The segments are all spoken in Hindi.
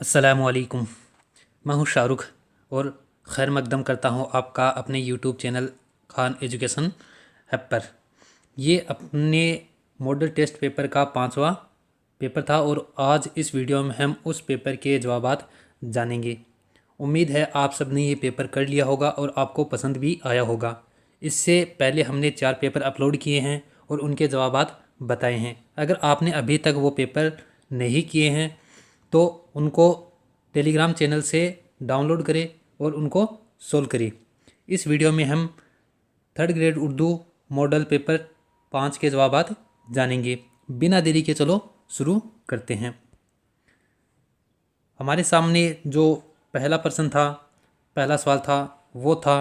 अस्सलामुअलैकुम। मैं हूं शाहरुख और खैर मकदम करता हूं आपका अपने YouTube channel Khan education app पर। ये अपने मॉडल टेस्ट पेपर का 5वां पेपर था और आज इस वीडियो में हम उस पेपर के जवाबात जानेंगे। उम्मीद है आप सब ने ये पेपर कर लिया होगा और आपको पसंद भी आया होगा। इससे पहले हमने 4 पेपर अपलोड किए हैं और उनके जवाबात बताए हैं। अगर आपने अभी तक वो पेपर नहीं किए हैं तो उनको टेलीग्राम चैनल से डाउनलोड करें और उनको सोल्व करें। इस वीडियो में हम 3rd grade Urdu model paper 5 के जवाबात जानेंगे। बिना देरी के चलो शुरू करते हैं। हमारे सामने जो पहला प्रश्न था, पहला सवाल था, वो था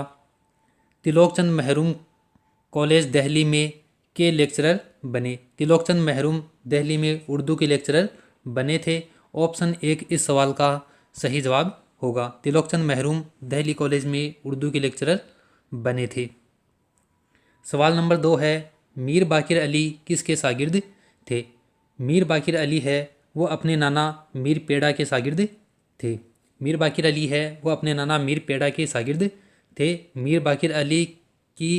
तिलोकचंद महरूम कॉलेज दिल्ली में के लेक्चरर बने। तिलोकचंद महरूम दिल्ली में उर्दू के लेक्चरर बने थे। ऑप्शन 1 इस सवाल का सही जवाब होगा। तिलोकचंद महरूम दिल्ली कॉलेज में उर्दू के लेक्चरर बने थे। सवाल नंबर 2 है मीर बाकिर अली किसके शागिर्द थे। मीर बाकिर अली है वो अपने नाना मीर पेड़ा के शागिर्द थे। मीर बाकिर अली है वो अपने नाना मीर पेड़ा के शागिर्द थे। मीर बाकिर अली की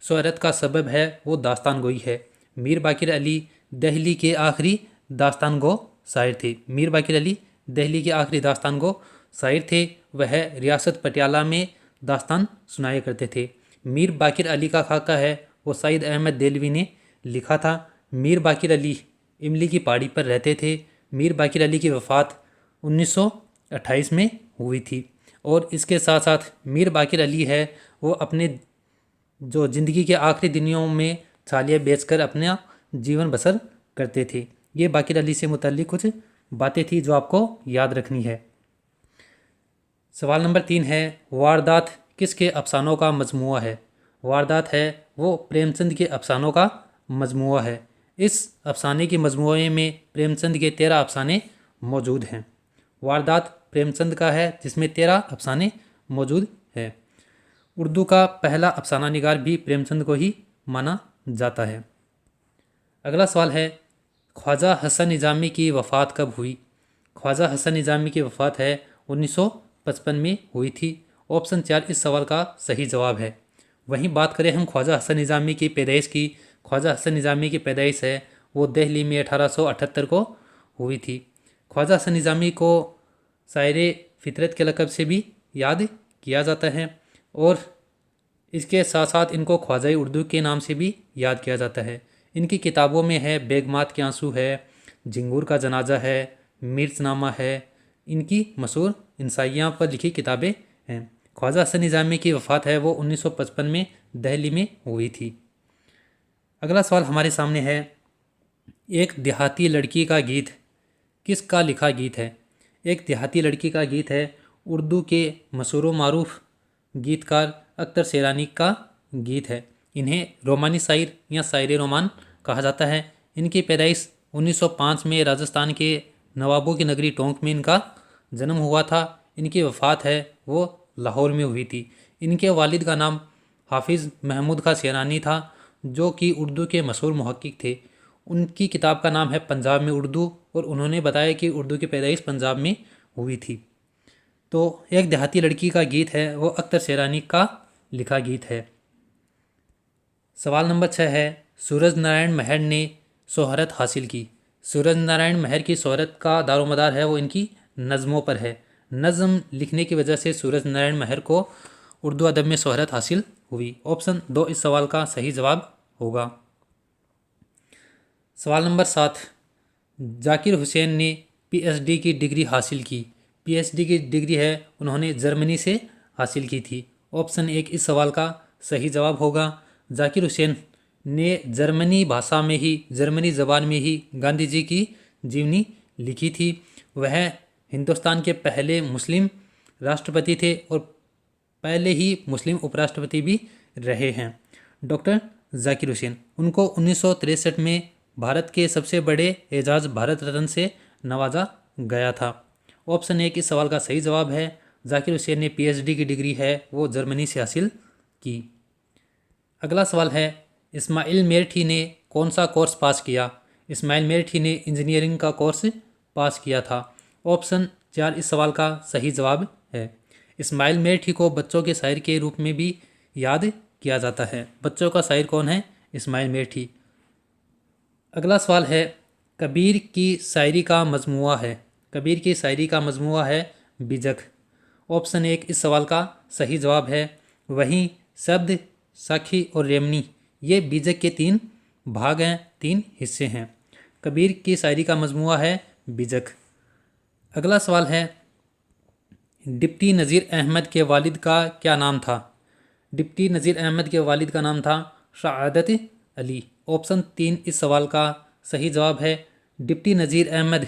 शोहरत का सबब है वो दास्तान गोई है। मीर बाकिर अली दिल्ली के आखिरी दास्तान गो शायर थे। मीर बाकिर अली दिल्ली के आखिरी दास्तान गो शायर थे। वह रियासत पटियाला में दास्तान सुनाया करते थे। मीर बाकिर अली का खाका है वो सईद अहमद देलवी ने लिखा था। मीर बाकिर अली इमली की पहाड़ी पर रहते थे। मीर बाकिर अली की वफ़ात 1928 में हुई थी। और इसके साथ साथ मीर बाकिर अली है वो अपने जो ज़िंदगी के आखिरी दिनों में छालियाँ बेचकर अपना जीवन बसर करते थे। ये बाकिर अली से मुतल्लिक कुछ बातें थी जो आपको याद रखनी है। सवाल नंबर 3 है वारदात किसके अफसानों का मजमुआ है। वारदात है वो प्रेमचंद के अफसानों का मजमुआ है। इस अफसाने के मजमुए में प्रेमचंद के 13 अफसाने मौजूद हैं। वारदात प्रेमचंद का है जिसमें 13 अफसाने मौजूद हैं। उर्दू का पहला अफसाना निगार भी प्रेमचंद को ही माना जाता है। अगला सवाल है ख्वाजा हसन निज़ामी की वफ़ात कब हुई। ख्वाजा हसन निज़ामी की वफ़ात है 1955 में हुई थी। ऑप्शन 4 इस सवाल का सही जवाब है। वहीं बात करें हम ख्वाजा हसन निज़ामी की पैदाइश की। ख्वाजा हसन निज़ामी की पैदाइश है वो दिल्ली में 1878 को हुई थी। ख्वाजा हसन निज़ामी को शायरे फितरत के लक़ब से भी याद किया जाता है और इसके साथ साथ इनको ख्वाजा उर्दू के नाम से भी याद किया जाता है। इनकी किताबों में है बेगमात के आंसू है, झिंगूर का जनाजा है, मिर्चनामा है। इनकी मशहूर इंसाइयाँ पर लिखी किताबें हैं। ख्वाजा हसन निज़ामी की वफ़ात है वो 1955 में दिल्ली में हुई थी। अगला सवाल हमारे सामने है एक देहाती लड़की का गीत किसका लिखा गीत है। एक देहाती लड़की का गीत है उर्दू के मशहूर मारूफ गीतकार अख्तर शेरानी का गीत है। इन्हें रोमानी शायर या शायर रोमान कहा जाता है। इनकी पैदाइश 1905 में राजस्थान के नवाबों की नगरी टोंक में इनका जन्म हुआ था। इनकी वफ़ात है वो लाहौर में हुई थी। इनके वालिद का नाम हाफिज़ महमूद खां शेरानी था जो कि उर्दू के मशहूर मुहक्किक थे। उनकी किताब का नाम है पंजाब में उर्दू और उन्होंने बताया कि उर्दू की पैदाइश पंजाब में हुई थी। तो एक देहाती लड़की का गीत है वो अख्तर शेरानी का लिखा गीत है। सवाल नंबर 6 है सूरज नारायण महर ने शोहरत हासिल की। सूरज नारायण महर की शोहरत का दारोमदार है वो इनकी नज़मों पर है। नज़म लिखने की वजह से सूरज नारायण महर को उर्दू अदब में शोहरत हासिल हुई। ऑप्शन 2 इस सवाल का सही जवाब होगा। सवाल नंबर 7 जाकिर हुसैन ने पीएचडी की डिग्री हासिल की। पीएचडी की डिग्री है उन्होंने जर्मनी से हासिल की थी। ऑप्शन 1 इस सवाल का सही जवाब होगा। जाकिर हुसैन ने जर्मनी भाषा में ही जर्मनी ज़बान में ही गांधी जी की जीवनी लिखी थी। वह हिंदुस्तान के पहले मुस्लिम राष्ट्रपति थे और पहले ही मुस्लिम उपराष्ट्रपति भी रहे हैं। डॉक्टर जाकिर हुसैन उनको 1963 में भारत के सबसे बड़े एजाज़ भारत रत्न से नवाजा गया था। ऑप्शन 1 इस सवाल का सही जवाब है। जाकिर हुसैन ने पीएचडी की डिग्री है वो जर्मनी से हासिल की। अगला सवाल है इस्माइल मेरठी ने कौन सा कोर्स पास किया। इस्माइल मेरठी ने इंजीनियरिंग का कोर्स पास किया था। ऑप्शन 4 इस सवाल का सही जवाब है। इस्माइल मेरठी को बच्चों के शायर के रूप में भी याद किया जाता है। बच्चों का शायर कौन है? इस्माइल मेरठी। अगला सवाल है, कबीर की शायरी का मजमुआ है। कबीर की शायरी का मजमुआ है बिजक। ऑप्शन 1 इस सवाल का सही जवाब है। वहीं शब्द, साखी और रेमनी ये बीजक के 3 भाग हैं, 3 हिस्से हैं। कबीर की शायरी का मजमुआ है बिजक। अगला सवाल है, डिप्टी नज़ीर अहमद के वालिद का क्या नाम था? डिप्टी नज़ीर अहमद के वालिद का नाम था शहादत अली। ऑप्शन 3 इस सवाल का सही जवाब है। डिप्टी नज़ीर अहमद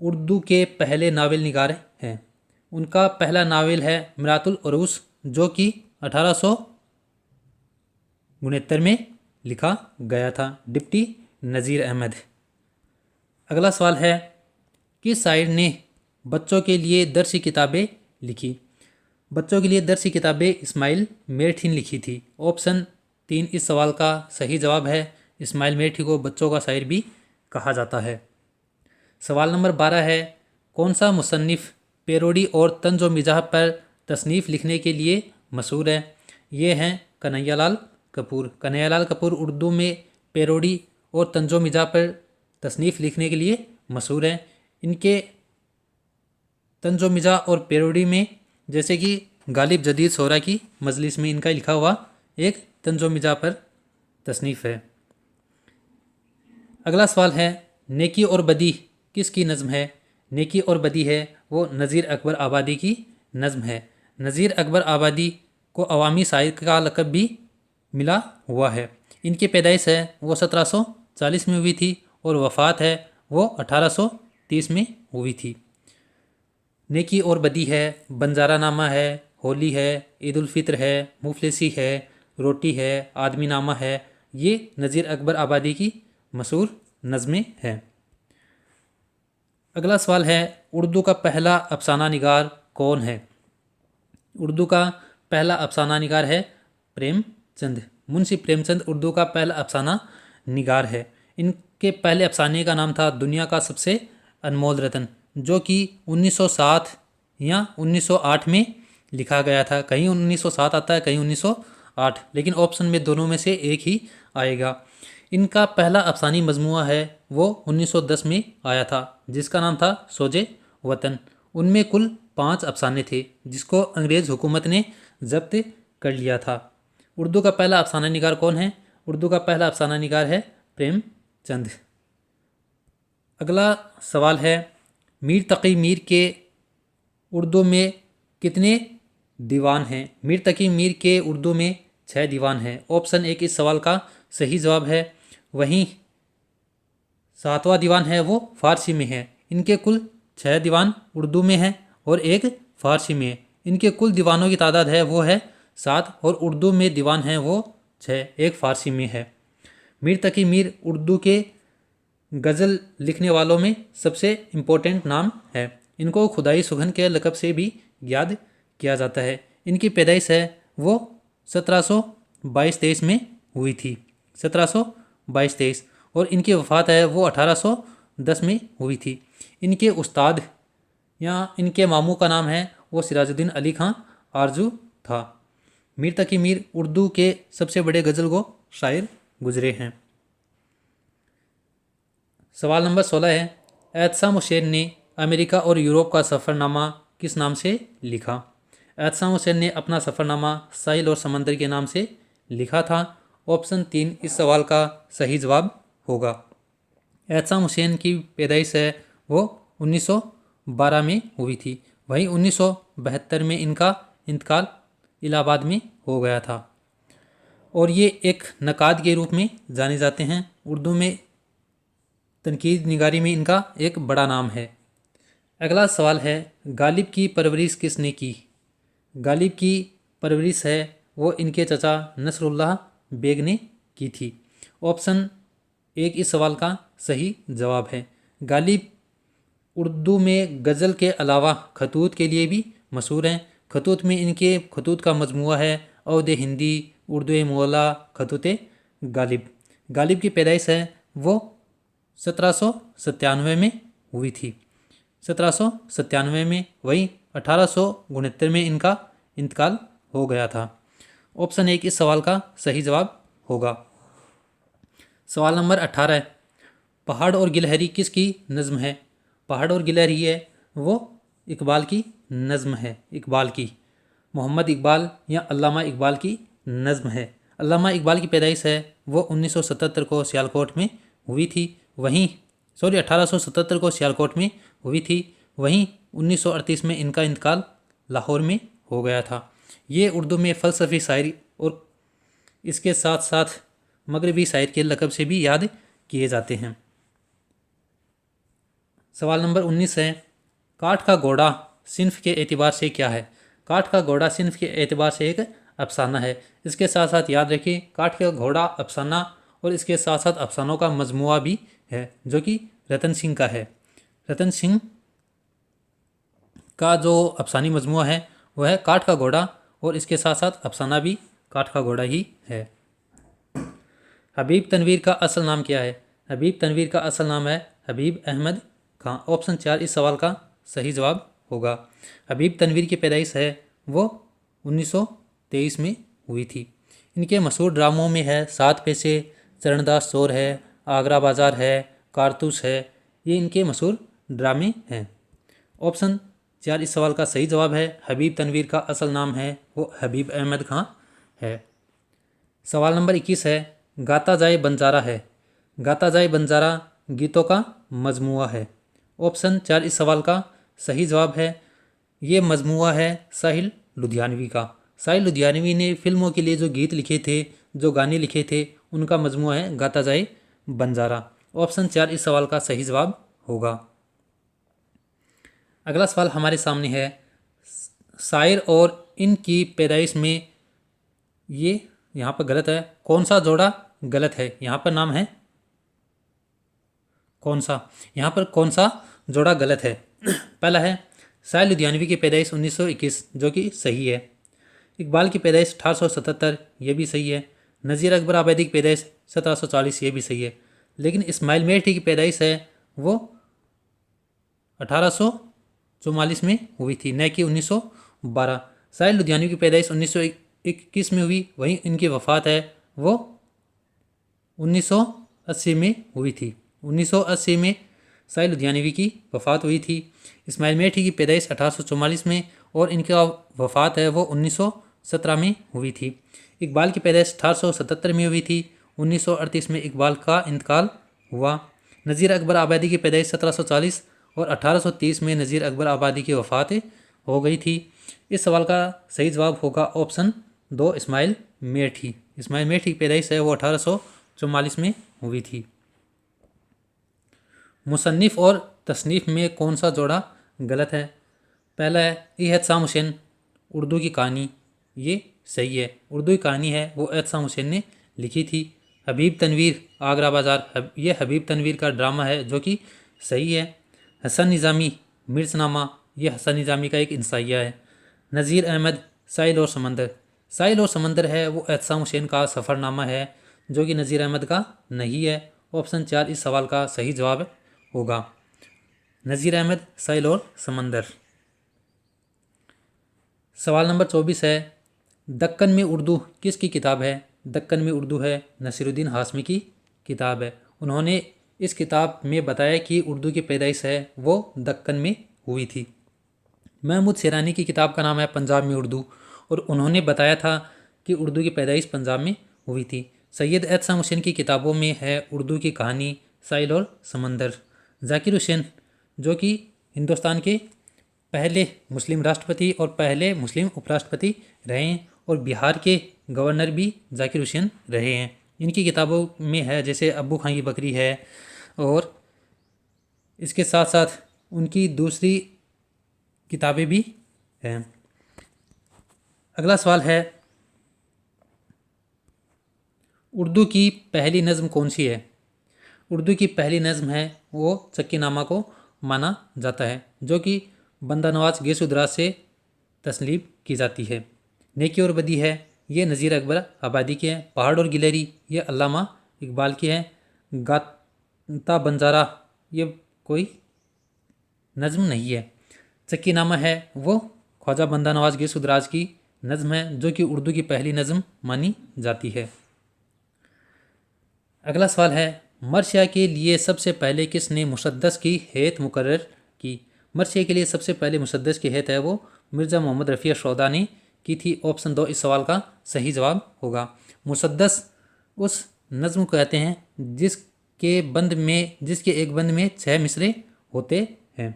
उर्दू के पहले नावल निगार हैं। उनका पहला नावल है मिरातुल उरूस, जो कि 1869 में लिखा गया था। डिप्टी नज़ीर अहमद। अगला सवाल है, किस शायर ने बच्चों के लिए दरसी किताबें लिखी? बच्चों के लिए दरसी किताबें इस्माइल मेरठी ने लिखी थी। ऑप्शन 3 इस सवाल का सही जवाब है। इस्माइल मेरठी को बच्चों का शायर भी कहा जाता है। सवाल नंबर 12 है, कौन सा मुसन्निफ़ पैरोडी और तंज व मिजाह पर तसनीफ़ लिखने के लिए मशहूर है? ये हैं कन्हैयालाल कपूर। कन्हैयालाल कपूर उर्दू में पैरोडी और तंज व मिजाह पर तसनीफ़ लिखने के लिए मशहूर हैं। इनके तंज व मिजाह और पैरोडी में जैसे कि गालिब जदीद शोरा की मजलिस में इनका लिखा हुआ एक तंज व मिजाह पर तसनीफ़ है। अगला सवाल है, नेकी और बदी किसकी नज़म है? नेकी और बदी है वो नज़ीर अकबर आबादी की नज़म है। नज़ीर अकबर आबादी को अवामी शायर का लक़ब भी मिला हुआ है। इनकी पैदाइश है वो 1740 में हुई थी और वफ़ात है वो 1830 में हुई थी। नेकी और बदी है, बंजारा नामा है, होली है, ईद उल फित्र है, मुफलिसी है, रोटी है, आदमी नामा है, ये नज़ीर अकबर आबादी की मशहूर नज़में हैं। अगला सवाल है, उर्दू का पहला अफसाना निगार कौन है? उर्दू का पहला अफसाना निगार है प्रेमचंद। मुंशी प्रेमचंद उर्दू का पहला अफसाना निगार है। इनके पहले अफसाने का नाम था दुनिया का सबसे अनमोल रतन, जो कि 1907 या 1908 में लिखा गया था। कहीं 1907 आता है, कहीं 1908, लेकिन ऑप्शन में दोनों में से एक ही आएगा। इनका पहला अफसानी मजमुआ है वो 1910 में आया था, जिसका नाम था सोजे वतन। उनमें कुल 5 अफसाने थे, जिसको अंग्रेज़ हुकूमत ने जब्त कर लिया था। उर्दू का पहला अफसाना निगार कौन है? उर्दू का पहला अफसाना निगार है प्रेमचंद। अगला सवाल है, मीर तकी मीर के उर्दू में कितने दीवान हैं? मीर तकी मीर के उर्दू में 6 दीवान हैं। ऑप्शन 1 इस सवाल का सही जवाब है। वहीं 7वां दीवान है वो फ़ारसी में है। इनके कुल 6 दीवान उर्दू में हैं और एक फ़ारसी में है। इनके कुल दीवानों की तादाद है वो है 7 और उर्दू में दीवान हैं वो 6, एक फ़ारसी में है। मीर तकी मीर उर्दू के गज़ल लिखने वालों में सबसे इम्पोर्टेंट नाम है। इनको खुदाई सुगन के लक़ब से भी याद किया जाता है। इनकी पैदाइश है वो 1722-23 में हुई थी, 1722-23, और इनकी वफ़ात है वो 1810 में हुई थी। इनके उस्ताद या इनके मामू का नाम है वो सिराजुद्दीन अली खां आरजू था। मीर तकी मीर उर्दू के सबसे बड़े गज़ल गो शायर गुजरे हैं। सवाल नंबर 16 है, एहतसाम हुसैन ने अमेरिका और यूरोप का सफ़रनामा किस नाम से लिखा? एहतसाम हुसैन ने अपना सफ़रनामा साहिल और समंदर के नाम से लिखा था। ऑप्शन 3 इस सवाल का सही जवाब होगा। एहतसाम हुसैन की पैदाइश है वो 1912 में हुई थी। वहीं 1972 में इनका इंतकाल इलाहाबाद में हो गया था और ये एक नकाद के रूप में जाने जाते हैं। उर्दू में तनकीद निगारी में इनका एक बड़ा नाम है। अगला सवाल है, गालिब की परवरिश किसने की? गालिब की परवरिश है वो इनके चचा नसरुल्लाह बेग ने की थी। ऑप्शन 1 इस सवाल का सही जवाब है। गालिब उर्दू में गज़ल के अलावा खतूत के लिए भी मशहूर हैं। खतूत में इनके खतूत का मजमुआ है औद हिंदी, उर्दू मौला, खतूत गालिब। गालिब की पैदाइश है वो 1797 में हुई थी। 1797 में, वहीं 1869 में इनका इंतकाल हो गया था। ऑप्शन 1 इस सवाल का सही जवाब होगा। सवाल नंबर 18, पहाड़ और गिलहरी किसकी नज़्म है? पहाड़ और गिलहरी है वो इकबाल की नज़्म है, इकबाल की, मोहम्मद इकबाल या अल्लामा इकबाल की नज़्म है। अल्लामा इकबाल की पैदाइश है वो 1977 को सियालकोट में हुई थी, वहीं 1877 को सियालकोट में हुई थी, वहीं 1938 में इनका इंतकाल लाहौर में हो गया था। ये उर्दू में फ़लसफ़ी शायरी और इसके साथ साथ मगरबी शायर के लक़ब से भी याद किए जाते हैं। सवाल नंबर 19 है, काठ का घोड़ा सिन्फ के एतबार से क्या है? काठ का घोड़ा सिन्फ के एतबार से एक अफसाना है। इसके साथ साथ याद रखिए काठ का घोड़ा अफसाना और इसके साथ साथ अफसानों का मजमुआ भी है जो कि रतन सिंह का है। रतन सिंह का जो अफसानी मजमुआ है वह है काठ का घोड़ा और इसके साथ साथ अफसाना भी काठ का घोड़ा ही है। हबीब तनवीर का असल नाम क्या है? हबीब तनवीर का असल नाम है हबीब अहमद खां। ऑप्शन 4 इस सवाल का सही जवाब होगा। हबीब तनवीर की पैदाइश है वो 1923 में हुई थी। इनके मशहूर ड्रामों में है 7 पैसे, चरणदास चोर है, आगरा बाजार है, कारतूस है, ये इनके मशहूर ड्रामे हैं। ऑप्शन 4 इस सवाल का सही जवाब है। हबीब तनवीर का असल नाम है वो हबीब अहमद खां है। सवाल नंबर 21 है, गाता जाए बंजारा है। गाता जाए बंजारा गीतों का मजमुआ है। ऑप्शन 4 इस सवाल का सही जवाब है। ये मजमुआ है साहिल लुधियानवी का। साहिल लुधियानवी ने फिल्मों के लिए जो गीत लिखे थे, जो गाने लिखे थे, उनका मजमुआ है गाता जाए बंजारा। ऑप्शन 4 इस सवाल का सही जवाब होगा। अगला सवाल हमारे सामने है, शायर और इनकी पैदाइश में, ये यहाँ पर गलत है, कौन सा जोड़ा गलत है? यहाँ पर नाम है कौन सा, यहाँ पर कौन सा जोड़ा गलत है? पहला है साहिल लुधियानवी की पैदाइश 1921 जो कि सही है। इकबाल की पैदाइश 1877 ये भी सही है। नज़ीर अकबर आबादी की पैदाइश 1740 ये भी सही है। लेकिन इस्माइल मेहदी की पैदाइश है वो 1844 में हुई थी, न कि 1912। साहिल लुधियानवी की पैदाइश 1921 में हुई, वहीं इनकी वफ़ात है वो 1980 में हुई थी। 1980 में साहिल लुधियानवी की वफ़ात हुई थी। इस्माइल मेहदी की पैदाइश 1844 में और इनका वफ़ात है वो 1917 में हुई थी। इकबाल की पैदाइश 1877 में हुई थी। 1938 में इकबाल का इंतकाल हुआ। नज़ीर अकबर आबादी की पैदाइश 1740 और 1830 में नज़ीर अकबर आबादी की वफ़ात हो गई थी। इस सवाल का सही जवाब होगा ऑप्शन 2 इस्माइल मेहदी। इस्माइल मेहदी की पैदाइश है वो 1844 में हुई थी। मुसन्निफ़ और तसनीफ़ में कौन सा जोड़ा गलत है? पहला है एहतसाम हुसैन उर्दू की कहानी, ये सही है, उर्दू की कहानी है वो एहतसाम हुसैन ने लिखी थी। हबीब तनवीर आगरा बाज़ार, ये हबीब तनवीर का ड्रामा है जो कि सही है। हसन निज़ामी मिर्ज़नामा, ये हसन निज़ामी का एक इंसाइया है। नज़ीर अहमद साहिल और समंदर, साहिल और समंदर है वो एहतसाम हुसैन का सफ़रनामा है जो कि नज़ीर अहमद का नहीं है। ऑप्शन 4 इस सवाल का सही जवाब होगा। नज़ीर अहमद साहिल और समंदर। सवाल नंबर 24 है, दक्कन में उर्दू किसकी किताब है? दक्कन में उर्दू है नसीरुद्दीन हाशमी की किताब है। उन्होंने इस किताब में बताया कि उर्दू की पैदाइश है वो दक्कन में हुई थी। महमूद शेरानी की किताब का नाम है पंजाब में उर्दू और उन्होंने बताया था कि उर्दू की पैदाइश पंजाब में हुई थी। सैयद एहतसाम हुसैन की किताबों में है उर्दू की कहानी, साहिल और समंदर। जाकिर हुसैन जो कि हिंदुस्तान के पहले मुस्लिम राष्ट्रपति और पहले मुस्लिम उपराष्ट्रपति रहे हैं और बिहार के गवर्नर भी जाकिर हुसैन रहे हैं। इनकी किताबों में है जैसे अब्बू खां की बकरी है और इसके साथ साथ उनकी दूसरी किताबें भी हैं। अगला सवाल है, उर्दू की पहली नज़्म कौन सी है? उर्दू की पहली नज़्म है वो चक्कीनामा को माना जाता है जो कि बंदा नवाज गेसुदराज से तस्लीब की जाती है। नेकी और बदी है ये नज़ीर अकबर आबादी के हैं। पहाड़ और गिलहरी ये अल्लामा इकबाल की है। गाता बंजारा ये कोई नज़्म नहीं है। चक्कीनामा है वो ख्वाजा बंदा नवाज गीस उदराज की नज़्म है, जो कि उर्दू की पहली नज़्म मानी जाती है। अगला सवाल है, मर्शिया के लिए सबसे पहले किसने मुसद्दस की हैत मुकर्रर की? मर्शिया के लिए सबसे पहले मुसद्दस की हैत है वो मिर्ज़ा मोहम्मद रफ़ी शौदा ने की थी। ऑप्शन 2 इस सवाल का सही जवाब होगा। मुसद्दस उस नज़्म को कहते हैं जिसके एक बंद में 6 मिसरे होते हैं।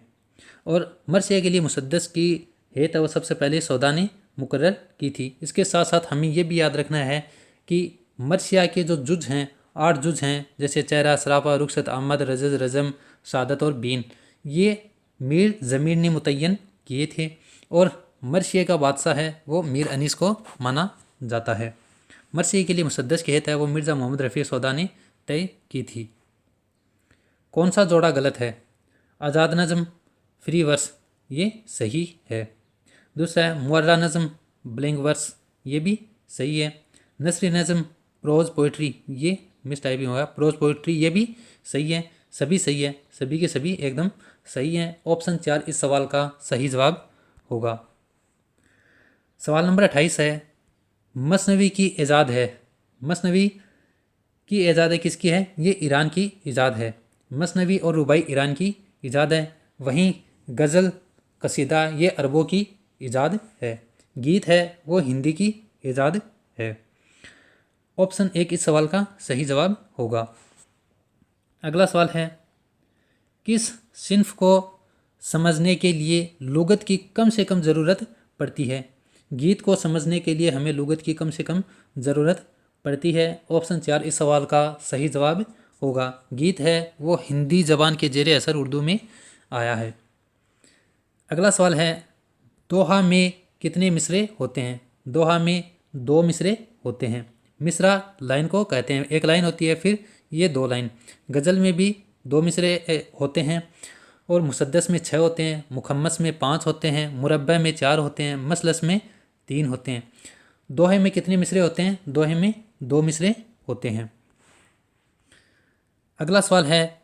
और मर्शिया के लिए मुसद्दस की हैत है वो सबसे पहले शौदा ने मुकर्रर की थी। इसके साथ साथ हमें यह भी याद रखना है कि मर्शिया के जो जुज हैं 8 जुज हैं, जैसे चेहरा, सरापा, रुखसत, आमद, रजज़, रज़म, सादत और बीन, ये मीर ज़मीर ने मुतय्यन किए थे। और मर्शिया का बादशाह है वो मीर अनीस को माना जाता है। मर्शिया के लिए मुसद्दस की हैत है वो मिर्ज़ा मोहम्मद रफ़ी सौदा ने तय की थी। कौन सा जोड़ा गलत है? आज़ाद नज़म, फ्री वर्स, ये सही है। दूसरा है मुअर्रा नज़म, ब्लैंक वर्स, ये भी सही है। नसरी नज़म, प्रोज पोइट्री, ये मिस टाइपिंग होगा, प्रोज पोइट्री, ये भी सही है। सभी सही है, सभी के सभी एकदम सही हैं। ऑप्शन 4 इस सवाल का सही जवाब होगा। सवाल नंबर 28 है, मसनवी की ईजाद है। मसनवी की ईजाद किसकी है? ये ईरान की ईजाद है। मसनवी और रुबाई ईरान की ईजाद है। वहीं गज़ल, कसीदा, ये अरबों की ईजाद है। गीत है वो हिंदी की ईजाद है। ऑप्शन 1 इस सवाल का सही जवाब होगा। अगला सवाल है, किस सिन्फ को समझने के लिए लुगत की कम से कम ज़रूरत पड़ती है? गीत को समझने के लिए हमें लुगत की कम से कम ज़रूरत पड़ती है। ऑप्शन 4 इस सवाल का सही जवाब होगा। गीत है वो हिंदी ज़बान के ज़ेरे असर उर्दू में आया है। अगला सवाल है, दोहा में कितने मिसरे होते हैं? दोहा में 2 मिसरे होते हैं। मिसरा लाइन को कहते हैं, एक लाइन होती है, फिर ये 2 लाइन। गज़ल में भी 2 मिसरे होते हैं और मुसद्दस में 6 होते हैं, मुखम्मस में 5 होते हैं, मुरब्बा में 4 होते हैं, मसलस में 3 होते हैं। दोहे में कितने मिसरे होते हैं? दोहे में 2 मिसरे होते हैं। अगला सवाल है,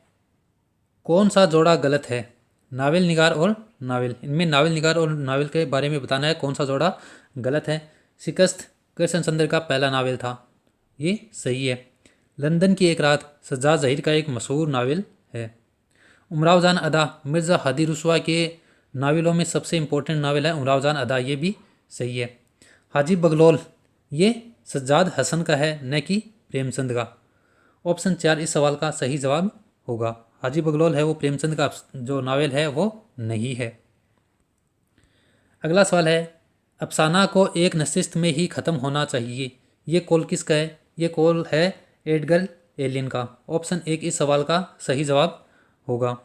कौन सा जोड़ा गलत है? नावल निगार और नावल, इनमें नावल निगार और नावल के बारे में बताना है कौन सा जोड़ा गलत है। शिकस्त कृष्ण चंद्र का पहला नावल था, ये सही है। लंदन की एक रात सज्जाद ज़हीर का एक मशहूर नावल है। उमराव जान अदा मिर्ज़ा हादी रुस्वा के नावलों में सबसे इम्पोर्टेंट नावल है उमराव जान अदा, ये भी सही है। हाजी बगलोल, ये सज्जाद हसन का है, न कि प्रेमचंद का। ऑप्शन 4 इस सवाल का सही जवाब होगा। हाजी बगलोल है वो प्रेमचंद का जो नावल है वो नहीं है। अगला सवाल है, अफसाना को एक नशिस्त में ही ख़त्म होना चाहिए, ये कॉल किसका है? ये कॉल है एडगर एलियन का। ऑप्शन 1 इस सवाल का सही जवाब होगा।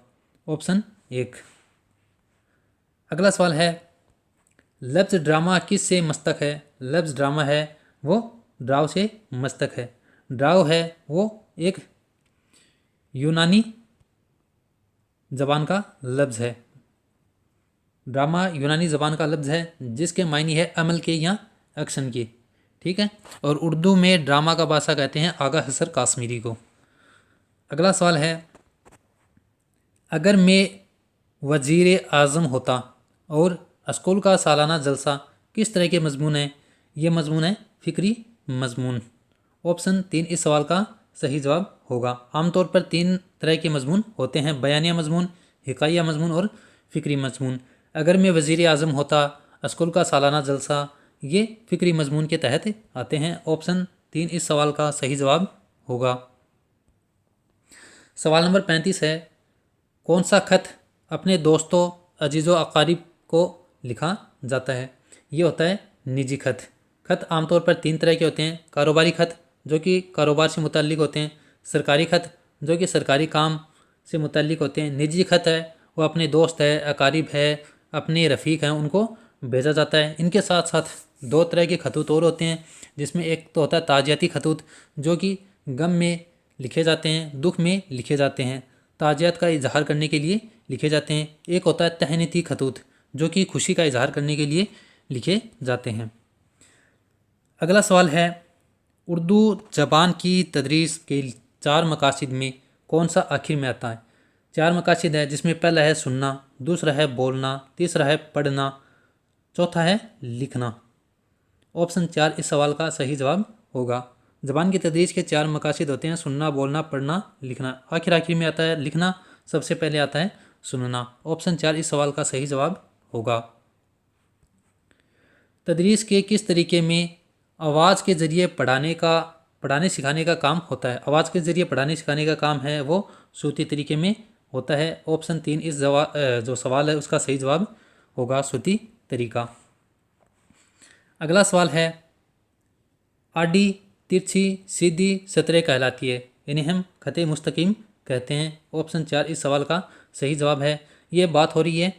ऑप्शन 1। अगला सवाल है, लफ्ज़ ड्रामा किस से मस्तक है? लफ्ज़ ड्रामा है वो ड्राव से मस्तक है। ड्राव है वो एक यूनानी ज़बान का लफ्ज़ है। ड्रामा यूनानी ज़बान का लफ्ज़ है जिसके मायने है अमल के या एक्शन के, ठीक है। और उर्दू में ड्रामा का बादशाह कहते हैं आगा हसर काश्मीरी को। अगला सवाल है, अगर मैं वज़ीर आज़म होता और स्कूल का सालाना जलसा किस तरह के मजमून है? ये मजमून है फ़िक्री मजमून। ऑप्शन 3 इस सवाल का सही जवाब होगा। आमतौर पर 3 तरह के मजमून होते हैं, बयानिया मजमून, हिकाया मजमून और फ़िक्री मजमून। अगर मैं वज़ीर आज़म होता, स्कूल का सालाना जलसा, ये फ़िक्री मजमून के तहत आते हैं। ऑप्शन 3 इस सवाल का सही जवाब होगा। सवाल नंबर 35 है, कौन सा खत अपने दोस्तों, अजीज़ों, अकारिब को लिखा जाता है? ये होता है निजी खत। खत आमतौर पर 3 तरह के होते हैं, कारोबारी खत जो कि कारोबार से मुताल्लिक होते हैं, सरकारी खत जो कि सरकारी काम से मुताल्लिक होते हैं, निजी खत है वो अपने दोस्त है, अकारिब है, अपने रफ़ीक हैं, उनको भेजा जाता है। इनके साथ साथ 2 तरह के खतूत और होते हैं, जिसमें एक तो होता है ताज़ियाती खतूत जो कि गम में लिखे जाते हैं, दुख में लिखे जाते हैं, ताज़ियत का इजहार करने के लिए लिखे जाते हैं। एक होता है तहनीती खतूत जो कि खुशी का इजहार करने के लिए लिखे जाते हैं। अगला सवाल है, उर्दू ज़बान की तदरीस के 4 मकासद में कौन सा आखिर में आता है? 4 मकासद है जिसमें पहला है सुनना, दूसरा है बोलना, तीसरा है पढ़ना, चौथा है लिखना। ऑप्शन 4 इस सवाल का सही जवाब होगा। ज़बान की तदरीस के 4 मकासद होते हैं, सुनना, बोलना, पढ़ना, लिखना। आखिर में आता है लिखना, सबसे पहले आता है सुनना। ऑप्शन 4 इस सवाल का सही जवाब होगा। तदरीस के किस तरीके में आवाज़ के ज़रिए पढ़ाने सिखाने का काम होता है? आवाज़ के ज़रिए पढ़ाने सिखाने का काम है वो सूती तरीके में होता है। ऑप्शन 3 इस जो सवाल है उसका सही जवाब होगा सूती तरीका। अगला सवाल है, आडी तिरछी सीधी सतरें कहलाती है, इन्हें हम खते मुस्तकीम कहते हैं। ऑप्शन 4 इस सवाल का सही जवाब है। ये बात हो रही है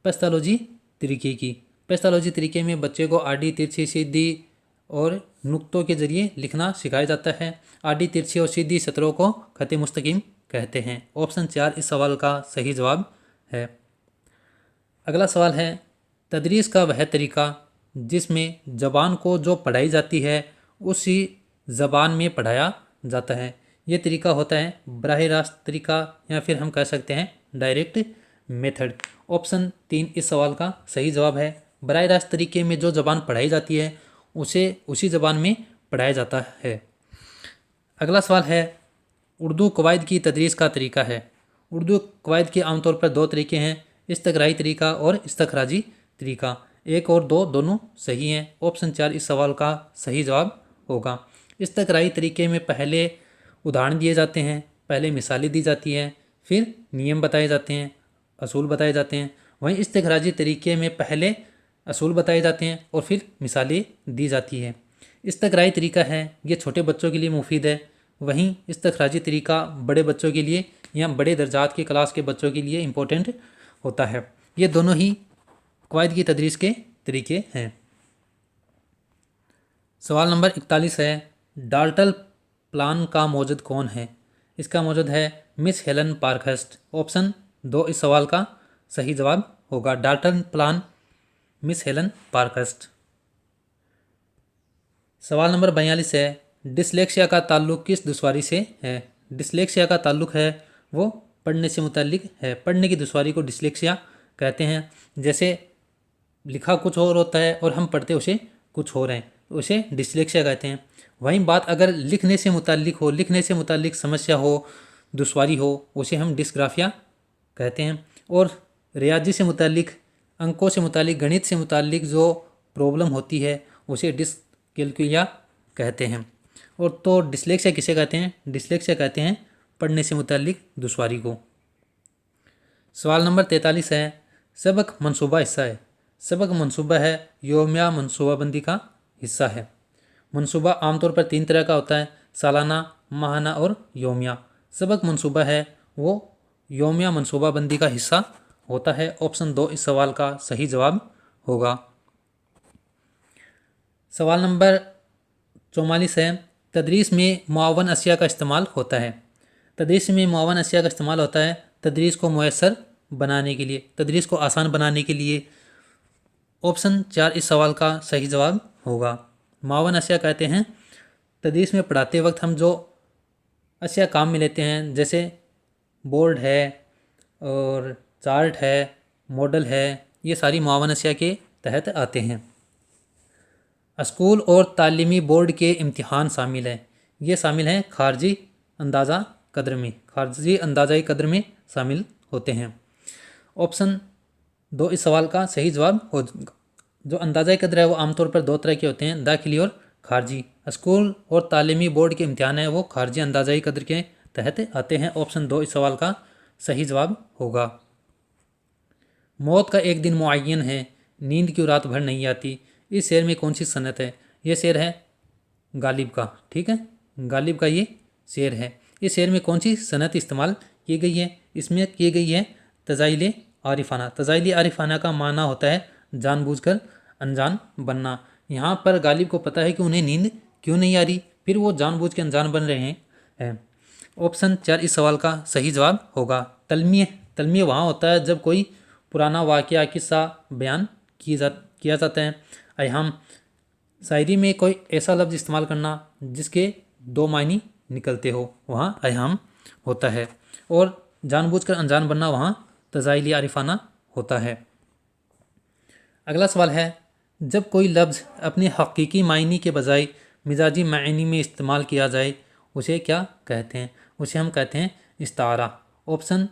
पेस्थोलॉजी तरीके की। पेस्थोलॉजी तरीके में बच्चे को आडी तिरछी सीधी और नुक्तों के जरिए लिखना सिखाया जाता है। आडी तिरछी और सीधी सतरों को खते मुस्तकीम कहते हैं। ऑप्शन 4 इस सवाल का सही जवाब है। अगला सवाल है, तदरीस का वह तरीका जिसमें ज़बान को जो पढ़ाई जाती है उसी ज़बान में पढ़ाया जाता है, ये तरीका होता है बराह रास्त तरीका, या फिर हम कह सकते हैं डायरेक्ट मेथड। ऑप्शन 3 इस सवाल का सही जवाब है। बराह रास्त तरीके में जो ज़बान पढ़ाई जाती है उसे उसी ज़बान में पढ़ाया जाता है। अगला सवाल है, उर्दू कवायद की तदरीस का तरीका है। उर्दू कवायद के आमतौर पर 2 तरीके हैं, इस्तक़राई तरीका और इस्तख़राजी तरीका। 1 और 2 दोनों सही हैं। ऑप्शन 4 इस सवाल का सही जवाब होगा। इस्तक़राई तरीके में पहले उदाहरण दिए जाते हैं, पहले मिसालें दी जाती हैं, फिर नियम बताए जाते हैं, असूल बताए जाते हैं। वहीं इस्तख़राजी तरीके में पहले असूल बताए जाते हैं और फिर मिसालें दी जाती हैं। इस्तक़राई तरीका है ये छोटे बच्चों के लिए मुफीद है, वहीं इस्तख़राजी तरीका बड़े बच्चों के लिए या बड़े दर्जात की क्लास के बच्चों के लिए इम्पोर्टेंट होता है। ये दोनों ही कवायद की तदरीस के तरीके हैं। सवाल नंबर 41 है, डाल्टन प्लान का मौजूद कौन है? इसका मौजूद है मिस हेलन पार्कहर्स्ट। ऑप्शन 2 इस सवाल का सही जवाब होगा। Dalton plan miss Helen Parkhurst. सवाल नंबर 42 है, डिसलेक्सिया का ताल्लुक किस दुश्वारी से है? डिसलेक्सिया का ताल्लुक है वो पढ़ने से मुताल्लिक है। पढ़ने की दुश्वारी को डिसलेक्सिया कहते हैं। जैसे लिखा कुछ और होता है और हम पढ़ते उसे कुछ और हैं, उसे डिसलेक्सिया कहते हैं। वहीं बात अगर लिखने से मुताल्लिक हो, लिखने से मुताल्लिक समस्या हो, दुश्वारी हो, उसे हम डिस्ग्राफिया कहते हैं। और रियाजी से मुताल्लिक, अंकों से मुताल्लिक, गणित से मुताल्लिक जो प्रॉब्लम होती है उसे डिसकैल्कुलिया कहते हैं। और तो डिसलेक्सिया किसे कहते हैं? डिसलेक्सिया कहते हैं पढ़ने से मुताल्लिक दुश्वारी को। सवाल नंबर 43 है, सबक मनसूबा हिस्सा है। सबक मनसूबा है योमिया मनसूबाबंदी का हिस्सा है। मनसूबा आमतौर पर 3 तरह का होता है, सालाना, माहाना और योमिया। सबक मनसूबा है वो योमिया मनसूबाबंदी का हिस्सा होता है। ऑप्शन 2 इस सवाल का सही जवाब होगा। सवाल नंबर 44 है, तदरीस में मुआवन अशिया का इस्तेमाल होता है। तदरीस में मुआवन अशिया का इस्तेमाल होता है तदरीस को मुयस्सर बनाने के लिए, तदरीस को आसान बनाने के लिए। ऑप्शन 4 इस सवाल का सही जवाब होगा। मुआवन अशिया कहते हैं तदरीस में पढ़ाते वक्त हम जो अशिया काम में लेते हैं, जैसे बोर्ड है और चार्ट है, मॉडल है, ये सारी मुआवन अशिया के तहत आते हैं। स्कूल और तालीमी बोर्ड के इम्तिहान शामिल हैं। ये शामिल हैं खारजी अंदाज़ा कद्र में, खारजी अंदाज़ा कद्र में शामिल होते हैं। ऑप्शन 2 इस सवाल का सही जवाब हो। जो अंदाज़ा कद्र है वो आमतौर पर 2 तरह के होते हैं, दाखिली और खारजी। स्कूल और तालीमी बोर्ड के इम्तिहान है वो खारजी अंदाज़ा कद्र के तहत आते हैं। ऑप्शन 2 इस सवाल का सही जवाब होगा। मौत का एक दिन मुअय्यन है, नींद क्यों रात भर नहीं आती? इस शेर में कौन सी सनत है? ये शेर है गालिब का, ठीक है, गालिब का ये शेर है। इस शेर में कौन सी सनत इस्तेमाल की गई है? इसमें की गई है तज़ाइल आरिफाना। तज़ाइल आरिफाना का माना होता है जानबूझकर अनजान बनना। यहाँ पर गालिब को पता है कि उन्हें नींद क्यों नहीं आ रही, फिर वो जानबूझ के अनजान बन रहे हैं। ऑप्शन 4 इस सवाल का सही जवाब होगा। तलमिया वहाँ होता है जब कोई पुराना वाक़या किस्सा बयान किया जाता है। अयहाम शायरी में कोई ऐसा लफ्ज़ इस्तेमाल करना जिसके 2 मायने निकलते हो, वहाँ अयहाम होता है। और जानबूझकर अनजान बनना वहाँ तज़ाइली आरिफाना होता है। अगला सवाल है, जब कोई लफ्ज़ अपने हकीकी मायने के बजाय मिजाजी मायने में इस्तेमाल किया जाए उसे क्या कहते हैं? उसे हम कहते हैं इस्तारा। ऑप्शन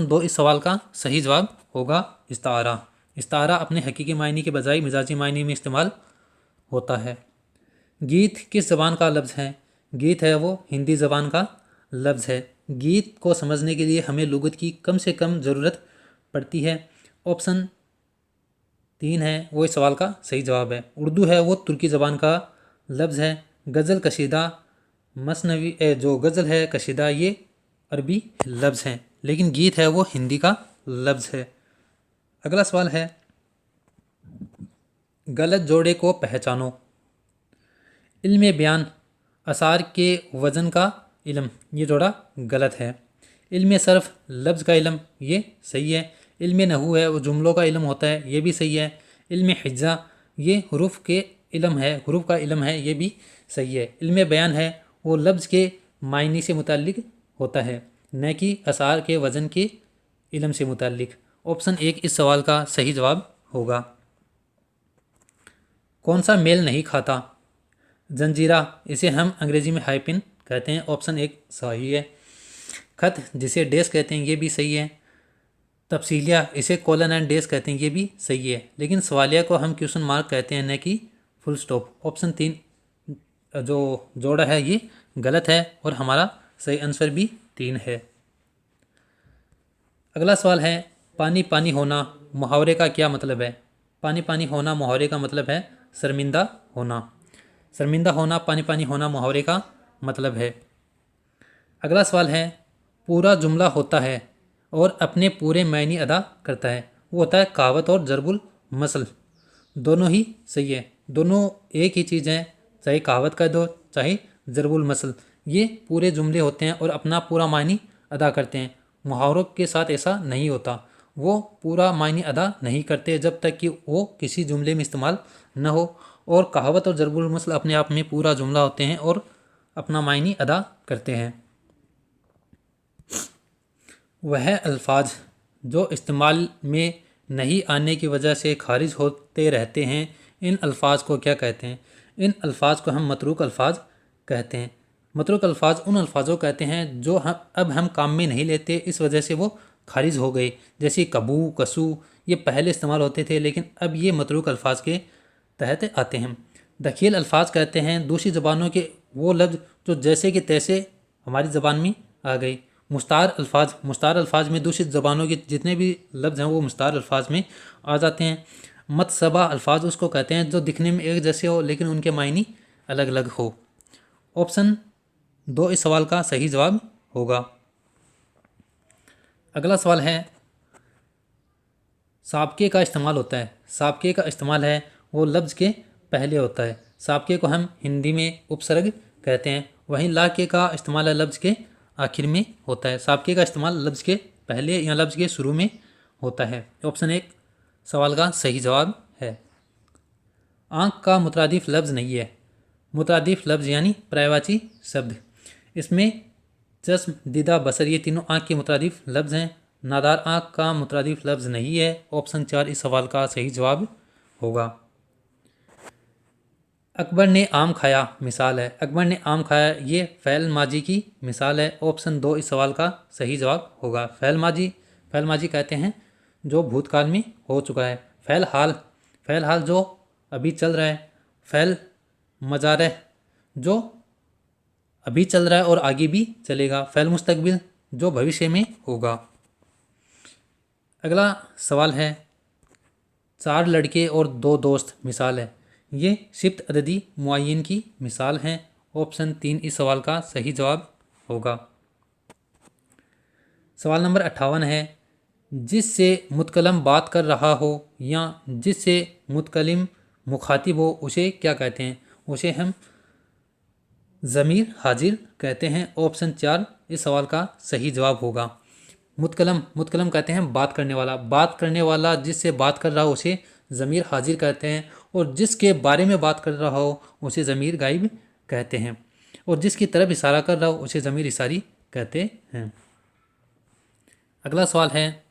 2 इस सवाल का सही जवाब होगा इस्तारा। इस्तारा अपने हकीकी मायने के बजाय मिजाजी मायने में इस्तेमाल होता है। गीत किस ज़बान का लफ्ज़ है? गीत है वो हिंदी ज़बान का लफ्ज़ है। गीत को समझने के लिए हमें लुगत की कम से कम ज़रूरत पड़ती है। ऑप्शन 3 है वो इस सवाल का सही जवाब है। उर्दू है वो तुर्की ज़बान का लफ्ज़ है। गज़ल कशीदा मसनवी जो गज़ल है कशीदा ये अरबी लफ्ज़ हैं, लेकिन गीत है वो हिंदी का लफ्ज़ है। अगला सवाल है, गलत जोड़े को पहचानो। इल्म बयान असार के वज़न का इल्म, ये जोड़ा गलत है। इल्म सर्फ लफ्ज़ का इल्म, ये सही है। इल्म नहू है वो जुमलों का इल्म होता है, ये भी सही है। इल्म हिज्जा ये हुरूफ के इल्म है, हुरूफ का इल्म है, ये भी सही है। इल्म बयान है वो लफ्ज़ के मायने से मुताल्लिक होता है, न कि असार के वज़न के इल्म से मुताल्लिक। ऑप्शन 1 इस सवाल का सही जवाब होगा। कौन सा मेल नहीं खाता? जंजीरा, इसे हम अंग्रेजी में हाइपिन कहते हैं। ऑप्शन 1 सही है। खत जिसे डेस कहते हैं, ये भी सही है। तफसीलिया इसे कोलन एंड डेस कहते हैं, ये भी सही है। लेकिन सवालिया को हम क्वेश्चन मार्क कहते हैं, न कि फुल स्टॉप। ऑप्शन 3 जो जोड़ा है ये गलत है और हमारा सही आंसर भी 3 है। अगला सवाल है, पानी पानी होना मुहावरे का क्या मतलब है? पानी पानी होना मुहावरे का मतलब है शर्मिंदा होना। शर्मिंदा होना पानी पानी होना मुहावरे का मतलब है। अगला सवाल है, पूरा जुमला होता है और अपने पूरे मायने अदा करता है, वो होता है कहावत और ज़रबुल मसल। दोनों ही सही है, दोनों एक ही चीज़ हैं, चाहे कहावत कह दो चाहे ज़रबुल मसल। ये पूरे जुमले होते हैं और अपना पूरा मायने अदा करते हैं। मुहावरों के साथ ऐसा नहीं होता, वो पूरा मायने अदा नहीं करते जब तक कि वो किसी जुमले में इस्तेमाल न हो। और कहावत और ज़रबुल मसल अपने आप में पूरा जुमला होते हैं और अपना मायने अदा करते हैं। वह अल्फाज जो इस्तेमाल में नहीं आने की वजह से खारिज होते रहते हैं, इन अल्फाज को क्या कहते हैं? इन अल्फाज को हम मतरूक अल्फाज कहते हैं। मतरूक अल्फाज उन अल्फाजों कहते हैं जो हम काम में नहीं लेते, इस वजह से वो खारिज हो गए। जैसे कबू कसू ये पहले इस्तेमाल होते थे, लेकिन अब ये मतरूक अल्फाज के तहत आते हैं। दखील अल्फाज कहते हैं दूसरी ज़बानों के वो लफ्ज़ जो जैसे कि तैसे हमारी ज़बान में आ गई। मुस्तार अल्फाज में दूसरी ज़बानों के जितने भी लफ्ज़ हैं वो मुस्तार अल्फाज में आ जाते हैं। मतसबा अल्फाज उसको कहते हैं जो दिखने में एक जैसे हो लेकिन उनके मायने अलग अलग हो। ऑप्शन 2 इस सवाल का सही जवाब होगा। अगला सवाल है, साबके का इस्तेमाल होता है। साबके का इस्तेमाल है वो लफ्ज़ के पहले होता है। साबके को हम हिंदी में उपसर्ग कहते हैं। वहीं लाके का इस्तेमाल लफ्ज़ के आखिर में होता है। साबके का इस्तेमाल लफ्ज़ के पहले या लफ्ज़ के शुरू में होता है। ऑप्शन 1 सवाल का सही जवाब है। आँख का मुतरादिफ लफ्ज़ नहीं है। मुतरादिफ लफ्ज़ यानी पर्यायवाची शब्द, इसमें चश्म दीदा बसर ये तीनों आँख के मुतरादिफ लफ्ज़ हैं। नादार आँख का मुतरादिफ लफ्ज़ नहीं है। ऑप्शन 4 इस सवाल का सही जवाब होगा। अकबर ने आम खाया मिसाल है। अकबर ने आम खाया ये फ़ैल माजी की मिसाल है। ऑप्शन 2 इस सवाल का सही जवाब होगा। फ़ैल माजी कहते हैं जो भूतकाल में हो चुका है। फ़ैल हाल जो अभी चल रहा है। फ़ैल मजारह जो अभी चल रहा है और आगे भी चलेगा। फ़ैल मुस्तकबिल जो भविष्य में होगा। अगला सवाल है, 4 लड़के और 2 दोस्त मिसाल है। ये शिफ्त अददी मुअय्यन की मिसाल हैं। ऑप्शन 3 इस सवाल का सही जवाब होगा। सवाल नंबर 58 है, जिससे मुतकलम बात कर रहा हो या जिससे मुतकलिम मुखातिब हो उसे क्या कहते हैं? उसे हम ज़मीर हाजिर कहते हैं। ऑप्शन 4 इस सवाल का सही जवाब होगा। मुतकलम कहते हैं बात करने वाला जिससे बात कर रहा हो उसे ज़मीर हाजिर कहते हैं, और जिसके बारे में बात कर रहा हो उसे ज़मीर गाइब कहते हैं, और जिसकी तरफ इशारा कर रहा हो उसे ज़मीर इशारी कहते हैं। अगला सवाल है,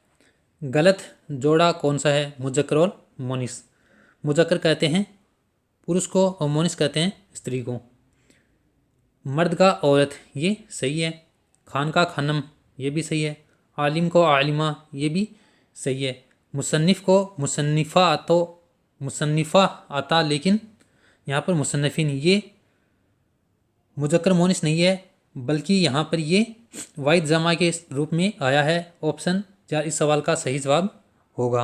गलत जोड़ा कौन सा है? मुजक्कर और मोनिस। मुजक्कर कहते हैं पुरुष को और मोनिस कहते हैं स्त्री को। मर्द का औरत, ये सही है। खान का खानम, ये भी सही है। आलिम को आलिमा, ये भी सही है। मुसन्निफ़ को मुसन्निफ़ा आता, लेकिन यहाँ पर मुसन्निफ़िन, ये मुजक्कर मोनिस नहीं है, बल्कि यहाँ पर ये वाहिद जमा के रूप में आया है। ऑप्शन 4 इस सवाल का सही जवाब होगा।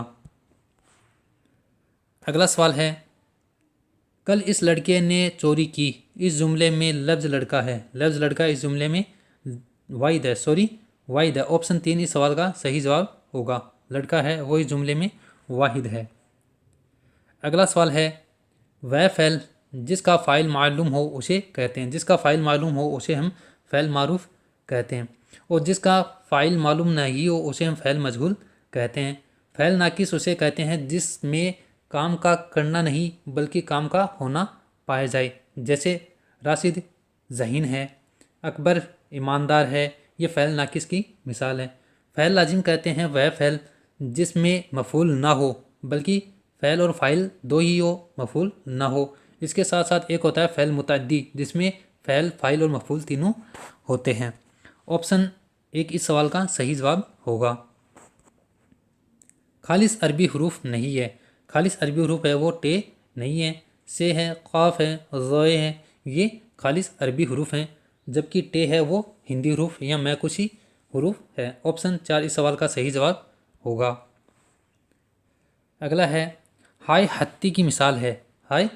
अगला सवाल है, कल इस लड़के ने चोरी की। इस जुमले में लफ्ज़ लड़का है। लफ्ज़ लड़का इस जुमले में वाहिद है, वाहिद है। ऑप्शन 3 इस सवाल का सही जवाब होगा। लड़का है वो इस जुमले में वाहिद है। अगला सवाल है, वह फ़ैल जिसका फ़ाइल मालूम हो उसे कहते हैं। जिसका फ़ाइल मालूम हो उसे हम फ़ैल मारूफ कहते हैं, और जिसका फ़ाइल मालूम नहीं हो उसे हम फ़ैल मजहूल कहते हैं। फ़ैल नाकिस उसे कहते हैं जिसमें काम का करना नहीं बल्कि काम का होना पाया जाए। जैसे राशिद ज़हीन है, अकबर ईमानदार है, ये फ़ैल नाकिस की मिसाल है। फ़ैल लाजिम कहते हैं वह फ़ैल जिसमें मफ़ूल ना हो बल्कि फ़ैल और फ़ाइल दो ही हो, मफ़ूल ना हो। इसके साथ साथ एक होता है फ़ैल मुतअद्दी, जिसमें फ़ैल, फ़ाइल और मफ़ूल तीनों होते हैं। ऑप्शन 1 इस सवाल का सही जवाब होगा। खालिस अरबी हरूफ नहीं है। खालिस अरबी हरूफ है वो टे नहीं है, से है, क़ाफ़ है, ज़ोए है, ये खालिस अरबी हरूफ हैं। जबकि टे है वो हिंदी हरूफ या मैकुशी हरूफ है। ऑप्शन 4 इस सवाल का सही जवाब होगा। अगला है, हाय हत्ती की मिसाल है। हाय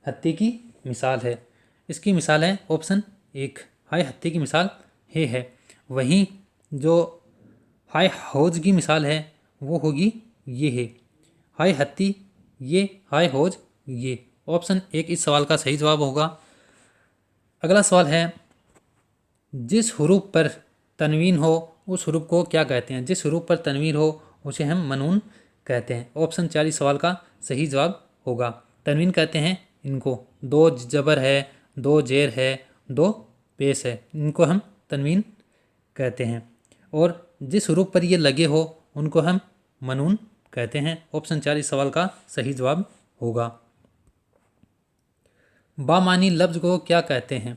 हत्ती की मिसाल है, इसकी मिसाल है ऑप्शन 1, हाय हत्ती की मिसाल है। वहीं जो हाय हौज की मिसाल है वो होगी ये है, हाय हत्ती ये, हाय हौज ये। ऑप्शन 1 इस सवाल का सही जवाब होगा। अगला सवाल है, जिस हरूफ पर तनवीन हो उस हरूफ को क्या कहते हैं? जिस हरूफ पर तनवीन हो उसे हम मनून कहते हैं। ऑप्शन 4 इस सवाल का सही जवाब होगा। तनवीन कहते हैं इनको, 2 जबर है, 2 जेर है, 2 पेश है, इनको हम तनवीन कहते हैं। और जिस हरूफ पर ये लगे हो उनको हम मनून कहते हैं। ऑप्शन 4 इस सवाल का सही जवाब होगा। बामानी लफ्ज़ को क्या कहते हैं?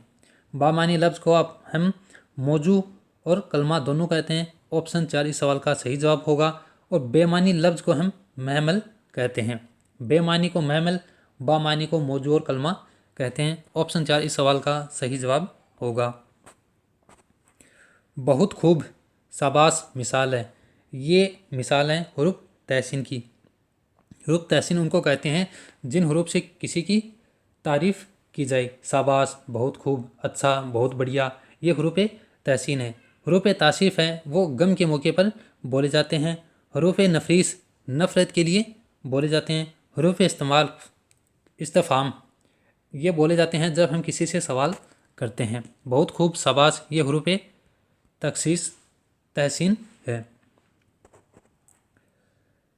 बामानी लफ्ज़ को आप हम मौजू और कलमा दोनों कहते हैं। ऑप्शन 4 इस सवाल का सही जवाब होगा। और बेमानी लफ्ज़ को हम महमल कहते हैं। बेमानी को महमल, बामानी को मौजू और कलमा कहते हैं। ऑप्शन 4 इस सवाल का सही जवाब होगा। बहुत खूब, शाबाश मिसाल है। ये मिसाल है हुरूफ तहसीन की। हुरूफ तहसीन उनको कहते हैं जिन हुरूफ से किसी की तारीफ़ की जाए। शाबाश, बहुत खूब, अच्छा, बहुत बढ़िया, ये हुरूफ तहसीन है। हुरूफ तासीफ़ है वो गम के मौके पर बोले जाते हैं। हुरूफ नफरीस नफ़रत के लिए बोले जाते हैं। हुरूफ इस्तफ़ाम ये बोले जाते हैं जब हम किसी से सवाल करते हैं। बहुत खूब, शाबाश, ये हुरूफ तखसीस तहसीन है।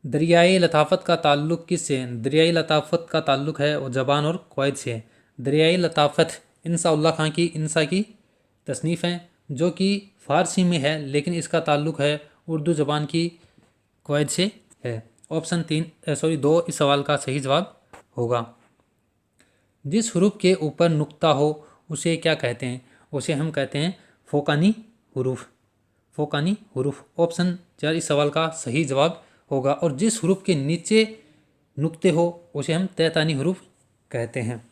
दरियाई लताफ़त का ताल्लुक़ किससे है? दरियाई लताफ़त का ताल्लुक़ है और ज़बान और क़वाइद से है। दरियाई लताफ़त इंसाउल्लाह खां की इंसा की तसनीफ़ है जो कि फ़ारसी में है, लेकिन इसका ताल्लुक़ है उर्दू ज़बान की क़वाइद से है। ऑप्शन 2 इस सवाल का सही जवाब होगा। जिस हुरूफ के ऊपर नुक्ता हो उसे क्या कहते हैं? उसे हम कहते हैं फ़ौक़ानी हुरूफ। फ़ौक़ानी हुरूफ। ऑप्शन 4 इस सवाल का सही जवाब होगा। और जिस हुरूफ के नीचे नुक्ते हो उसे हम तहतानी हुरूफ कहते हैं।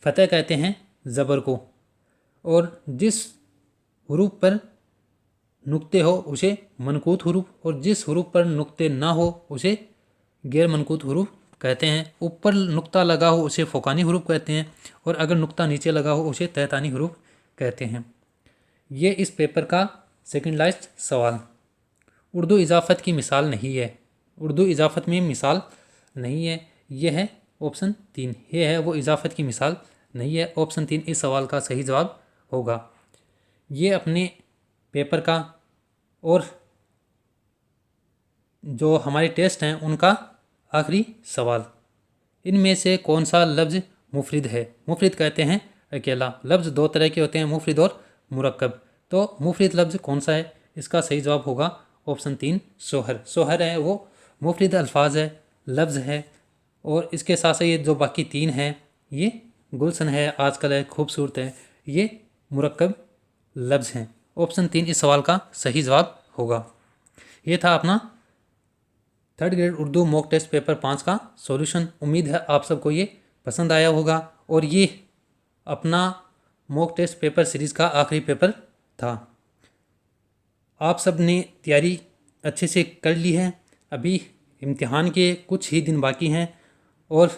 फ़तह कहते हैं ज़बर को। और जिस हुरूफ पर नुक्ते हो उसे मनकूत हुरूफ, और जिस हुरूफ पर नुक्ते ना हो उसे गैर मनकूत हुरूफ कहते हैं। ऊपर नुक्ता लगा हो उसे फ़ौक़ानी हुरूफ कहते हैं, और अगर नुक्ता नीचे लगा हो उसे तहतानी हुरूफ कहते हैं। ये इस पेपर का सेकंड लास्ट सवाल। उर्दू इजाफ़त की मिसाल नहीं है। उर्दू इजाफ़त में मिसाल नहीं है, ये है ऑप्शन 3, ये है वो इजाफ़त की मिसाल नहीं है। ऑप्शन 3 इस सवाल का सही जवाब होगा। ये अपने पेपर का और जो हमारे टेस्ट हैं उनका आखिरी सवाल। इनमें से कौन सा लफ्ज़ मुफरिद है? मुफरिद कहते हैं अकेला। लफ्ज़ 2 तरह के होते हैं, मुफरिद और मुरक्कब। तो मुफरिद लफ्ज़ कौन सा है? इसका सही जवाब होगा ऑप्शन 3 सोहर। सोहर है वो मुफरद अल्फाज है, लफ्ज़ है, और इसके साथ साथ ये जो बाकी 3 हैं, ये गुलशन है, आजकल है, खूबसूरत है, ये मुरक्कब लफ्ज़ हैं। ऑप्शन 3 इस सवाल का सही जवाब होगा। ये था अपना 3rd grade Urdu mock test paper 5 का सॉल्यूशन। उम्मीद है आप सबको ये पसंद आया होगा, और ये अपना मॉक टेस्ट पेपर सीरीज़ का आखिरी पेपर था। आप सब ने तैयारी अच्छे से कर ली है। अभी इम्तिहान के कुछ ही दिन बाकी हैं, और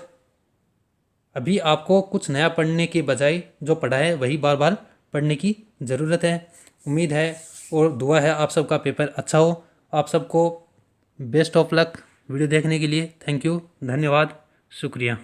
अभी आपको कुछ नया पढ़ने के बजाय जो पढ़ा है वही बार बार पढ़ने की ज़रूरत है। उम्मीद है और दुआ है आप सबका पेपर अच्छा हो। आप सबको बेस्ट ऑफ लक। वीडियो देखने के लिए थैंक यू, धन्यवाद, शुक्रिया।